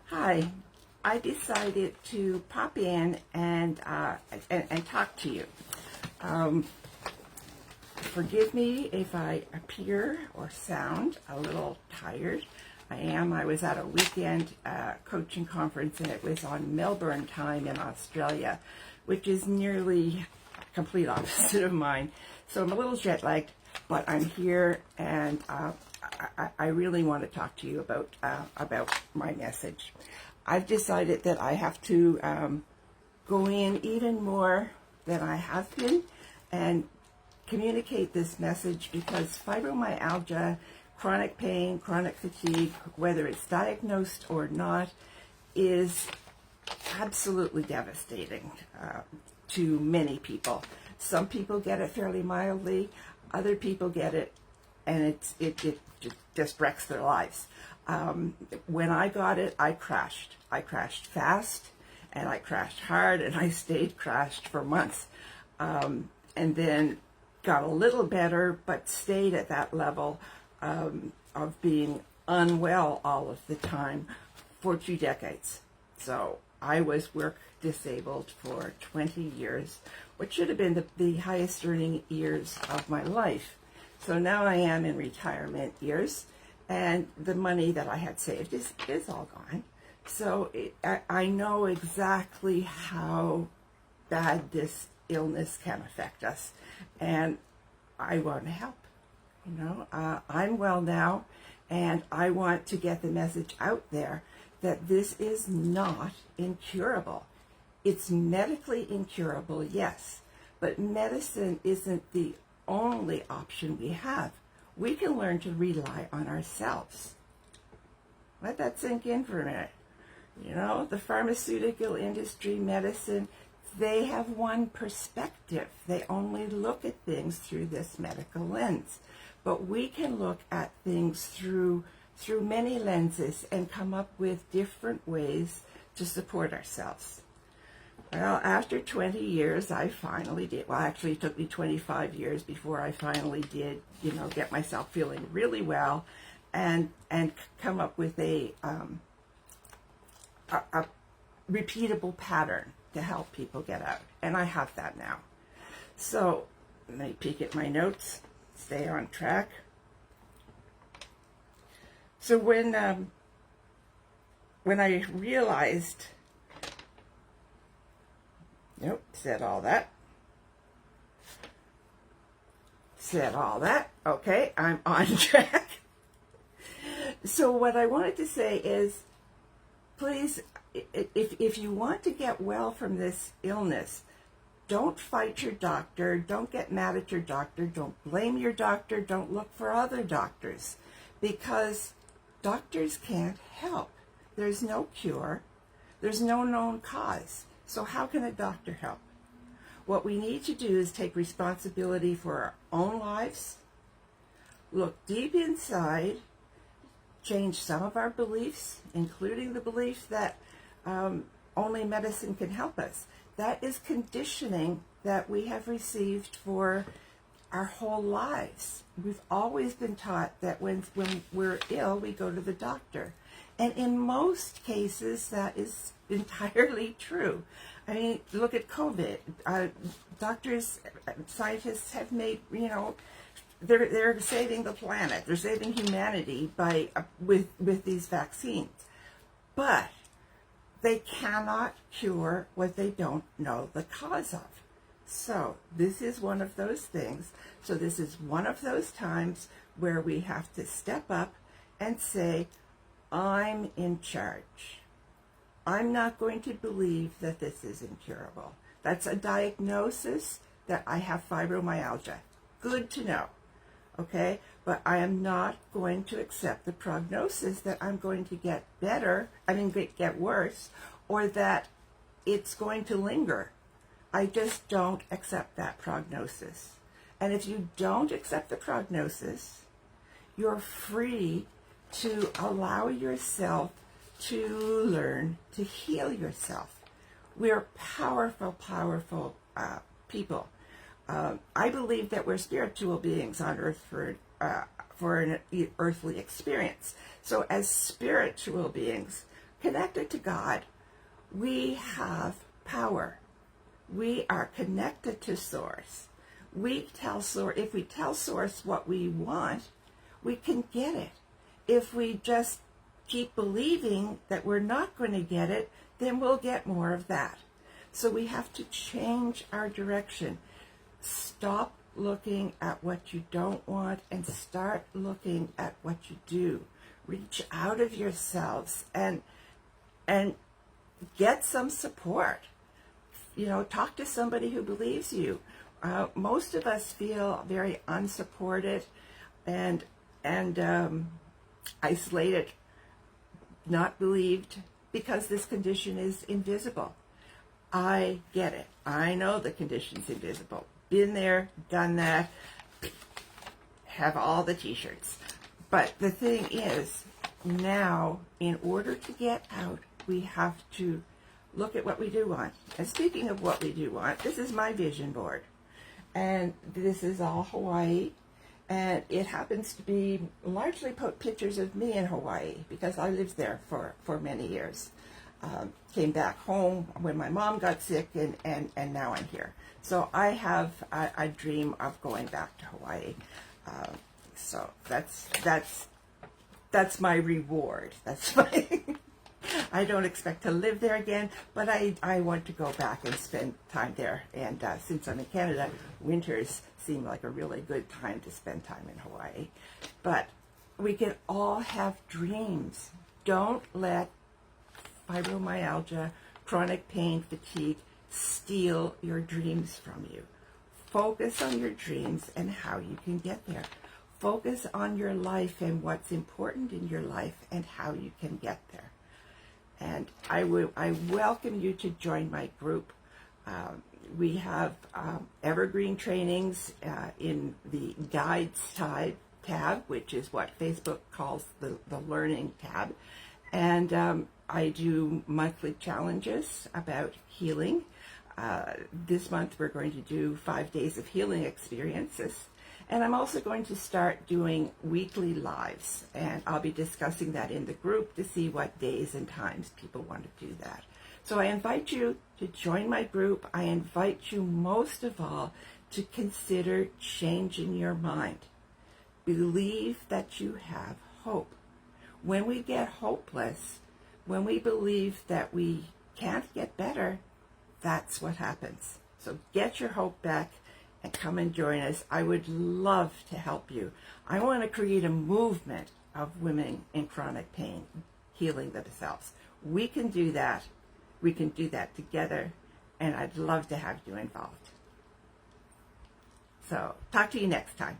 Hi, I decided to pop in and talk to you. Forgive me if I appear or sound a little tired. I am. I was at a weekend coaching conference, and it was on Melbourne time in Australia, which is nearly complete opposite of mine. So I'm a little jet lagged, but I'm here, and I really want to talk to you about my message. I've decided that I have to go in even more than I have been and communicate this message, because fibromyalgia, chronic pain, chronic fatigue, whether it's diagnosed or not, is absolutely devastating to many people. Some people get it fairly mildly, other people get it and it just wrecks their lives. When I got it, I crashed. I crashed fast, and I crashed hard, and I stayed crashed for months. And then got a little better, but stayed at that level of being unwell all of the time for 2 decades. So I was work disabled for 20 years, which should have been the highest earning years of my life. So now I am in retirement years, and the money that I had saved is all gone. So I know exactly how bad this illness can affect us, and I want to help. I'm well now, and I want to get the message out there that this is not incurable. It's medically incurable, yes, but medicine isn't the only option we have. We can learn to rely on ourselves. Let that sink in for a minute. The pharmaceutical industry, medicine, they have one perspective. They only look at things through this medical lens. But we can look at things through many lenses and come up with different ways to support ourselves. Well, after 20 years, I finally did. Well, actually, it took me 25 years before I finally did, get myself feeling really well and come up with a repeatable pattern to help people get out. And I have that now. So let me peek at my notes, stay on track. So when I realized, said all that. Okay, I'm on track. So what I wanted to say is, please, if you want to get well from this illness, don't fight your doctor, don't get mad at your doctor, don't blame your doctor, don't look for other doctors, because doctors can't help. There's no cure, there's no known cause. So how can a doctor help? What we need to do is take responsibility for our own lives, look deep inside, change some of our beliefs, including the belief that only medicine can help us. That is conditioning that we have received for our whole lives. We've always been taught that when we're ill, we go to the doctor. And in most cases, that is entirely true. I mean, look at COVID. Doctors, scientists have made, they're saving the planet. They're saving humanity with these vaccines. But they cannot cure what they don't know the cause of. So this is one of those things. So this is one of those times where we have to step up and say, I'm in charge. I'm not going to believe that this is incurable. That's a diagnosis that I have fibromyalgia. Good to know. Okay? But I am not going to accept the prognosis that I'm going to get better, get worse, or that it's going to linger. I just don't accept that prognosis. And if you don't accept the prognosis, you're free to allow yourself to learn to heal yourself. We're powerful, powerful people. I believe that we're spiritual beings on earth for an earthly experience. So as spiritual beings, connected to God, we have power. We are connected to Source. If we tell Source what we want, we can get it. If we just keep believing that we're not going to get it, then we'll get more of that. So we have to change our direction. Stop looking at what you don't want and start looking at what you do. Reach out of yourselves and get some support. Talk to somebody who believes you. Most of us feel very unsupported and isolated, not believed, because this condition is invisible. I get it. I know the condition's invisible. Been there, done that, have all the t-shirts. But the thing is, now, in order to get out, we have to look at what we do want. And speaking of what we do want, this is my vision board. And this is all Hawaii. And it happens to be largely pictures of me in Hawaii because I lived there for many years. Came back home when my mom got sick, and now I'm here. So I have a dream of going back to Hawaii. So that's my reward. That's my I don't expect to live there again, but I want to go back and spend time there. And since I'm in Canada, winters seem like a really good time to spend time in Hawaii. But we can all have dreams. Don't let fibromyalgia, chronic pain, fatigue steal your dreams from you. Focus on your dreams and how you can get there. Focus on your life and what's important in your life and how you can get there. And I welcome you to join my group. We have evergreen trainings in the guides tab, which is what Facebook calls the learning tab. And I do monthly challenges about healing. This month we're going to do 5 days of healing experiences. And I'm also going to start doing weekly lives. And I'll be discussing that in the group to see what days and times people want to do that. So I invite you to join my group. I invite you most of all to consider changing your mind. Believe that you have hope. When we get hopeless, when we believe that we can't get better, that's what happens. So get your hope back and come and join us. I would love to help you. I want to create a movement of women in chronic pain healing themselves. We can do that. We can do that together, and I'd love to have you involved. So talk to you next time.